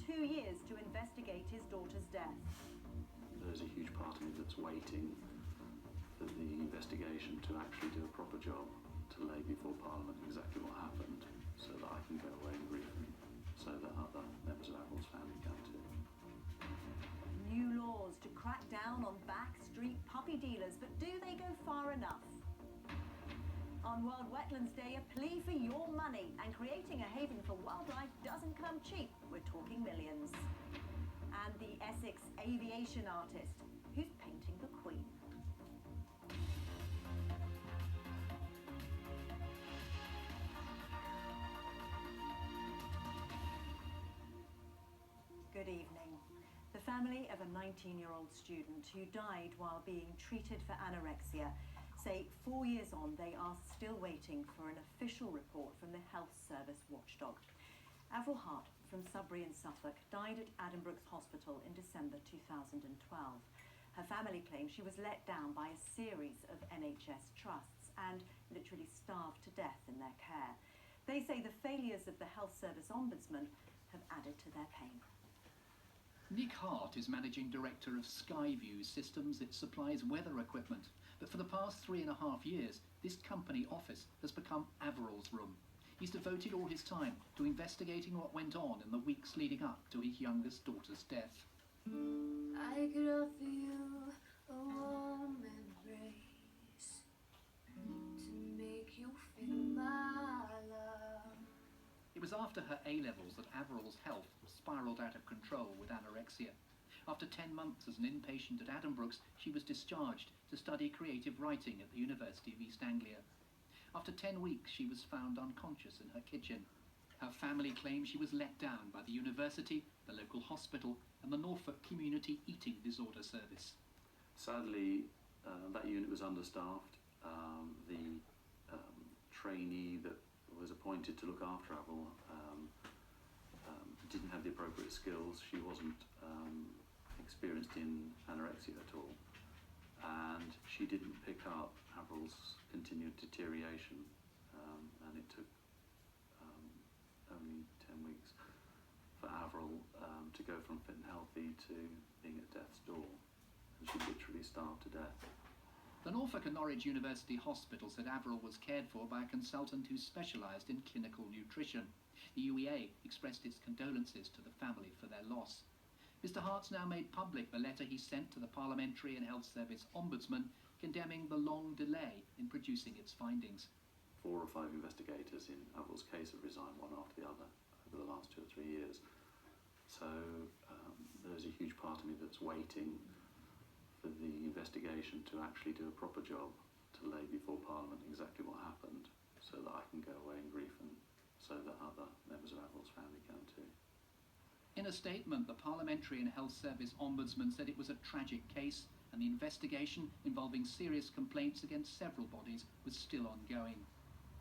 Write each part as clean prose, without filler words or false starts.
2 years to investigate his daughter's death. There's a huge part of me that's waiting for the investigation to actually do a proper job, to lay before Parliament exactly what happened, so that I can go away and grieve, and so that other members of Averil's family can too. New laws to crack down on backstreet puppy dealers, but do they go far enough? On World Wetlands Day, a plea for your money, and creating a haven for wildlife doesn't come cheap. We're talking millions. And the Essex aviation artist who's painting the Queen. Good evening. The family of a 19-year-old student who died while being treated for anorexia say 4 years on they are still waiting for an official report from the health service watchdog. Averil Hart from Sudbury in Suffolk died at Addenbrooke's Hospital in December 2012. Her family claims she was let down by a series of NHS Trusts and literally starved to death in their care. They say the failures of the health service ombudsman have added to their pain. Nick Hart is managing director of Skyview Systems. It supplies weather equipment. But for the past 3.5 years, this company office has become Averil's room. He's devoted all his time to investigating what went on in the weeks leading up to his youngest daughter's death. I could offer you a warm embrace to make you feel my love. It was after her A-levels that Averil's health spiralled out of control with anorexia. After 10 months as an inpatient at Addenbrooke's, she was discharged to study creative writing at the University of East Anglia. After 10 weeks, she was found unconscious in her kitchen. Her family claims she was let down by the university, the local hospital, and the Norfolk Community Eating Disorder Service. Sadly, that unit was understaffed. The trainee that was appointed to look after Averil didn't have the appropriate skills. She wasn't experienced in anorexia at all, and she didn't pick up Averil's continued deterioration, and it took only 10 weeks for Averil to go from fit and healthy to being at death's door, and she literally starved to death. The Norfolk and Norwich University Hospital said Averil was cared for by a consultant who specialised in clinical nutrition. The UEA expressed its condolences to the family for their loss. Mr. Hart's now made public the letter he sent to the Parliamentary and Health Service Ombudsman condemning the long delay in producing its findings. 4 or 5 investigators in Averil's case have resigned one after the other over the last 2 or 3 years. So there's a huge part of me that's waiting for the investigation to actually do a proper job, to lay before Parliament exactly what happened, so that I can go away and grieve, and so that other members of Averil's family can too. In a statement, the Parliamentary and Health Service Ombudsman said it was a tragic case and the investigation involving serious complaints against several bodies was still ongoing.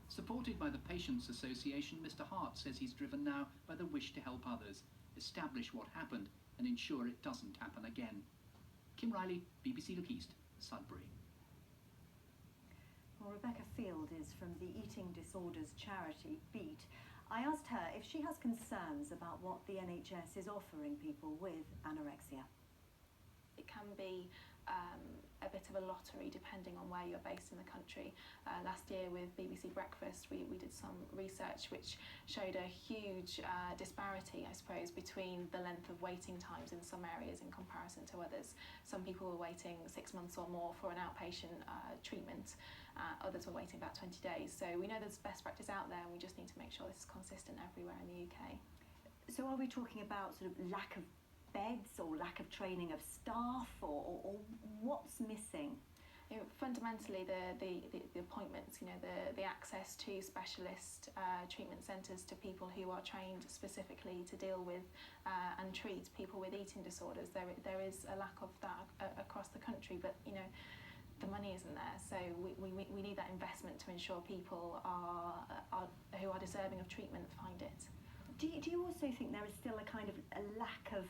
Supported by the Patients Association, Mr. Hart says he's driven now by the wish to help others, establish what happened and ensure it doesn't happen again. Kim Riley, BBC Look East, Sudbury. Well, Rebecca Field is from the eating disorders charity BEAT. I asked her if she has concerns about what the NHS is offering people with anorexia. It can be a bit of a lottery depending on where you're based in the country. Last year with BBC Breakfast we did some research which showed a huge disparity, I suppose, between the length of waiting times in some areas in comparison to others. Some people were waiting 6 months or more for an outpatient treatment, others were waiting about 20 days. So we know there's best practice out there and we just need to make sure this is consistent everywhere in the UK. So are we talking about sort of lack of beds or lack of training of staff, or what's missing? You know, fundamentally the appointments, the access to specialist treatment centres to people who are trained specifically to deal with and treat people with eating disorders. There is a lack of that across the country, but the money isn't there, so we need that investment to ensure people who are deserving of treatment find it. Do you also think there is still a kind of a lack of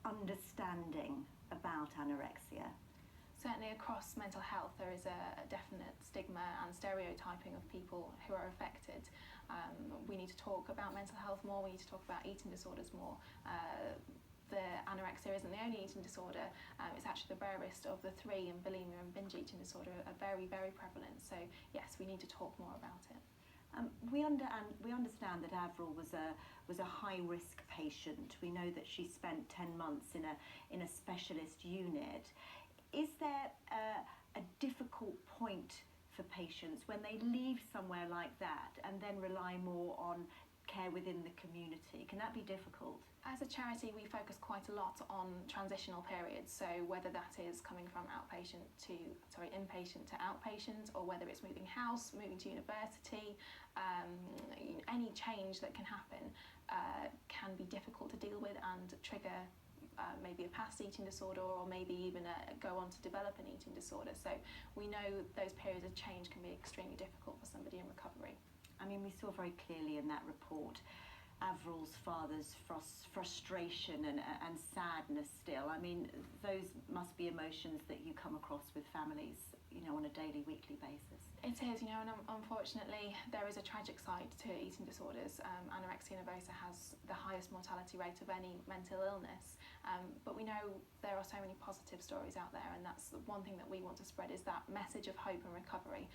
understanding about anorexia? Certainly across mental health there is a definite stigma and stereotyping of people who are affected. We need to talk about mental health more, we need to talk about eating disorders more. The anorexia isn't the only eating disorder, it's actually the rarest of the three, and bulimia and binge eating disorder are very, very prevalent. So yes, we need to talk more about it. We understand that Averil was a high-risk patient. We know that she spent 10 months in a specialist unit. Is there a difficult point for patients when they leave somewhere like that and then rely more on care within the community? Can that be difficult? As a charity, we focus quite a lot on transitional periods, so whether that is coming from inpatient to outpatient, or whether it's moving house, moving to university, any change that can happen can be difficult to deal with and trigger maybe a past eating disorder, or maybe even go on to develop an eating disorder. So we know those periods of change can be extremely difficult for somebody in recovery. I mean, we saw very clearly in that report Averil's father's frustration and sadness still. I mean, those must be emotions that you come across with families, you know, on a daily, weekly basis. It is, you know, and unfortunately there is a tragic side to eating disorders. Anorexia nervosa has the highest mortality rate of any mental illness, but we know there are so many positive stories out there, and that's the one thing that we want to spread, is that message of hope and recovery.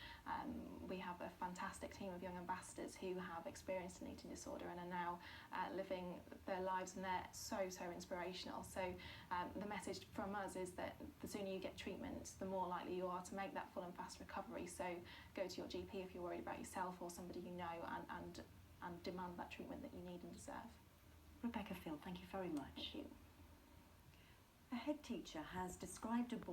We have a fantastic team of young ambassadors who have experienced an eating disorder and are now living their lives, and they're so inspirational. So the message from us is that the sooner you get treatment, the more likely you are to make that full and fast recovery. So go to your GP if you're worried about yourself or somebody you know, and demand that treatment that you need and deserve. Rebecca Field, thank you very much. Thank you. A head teacher has described a boy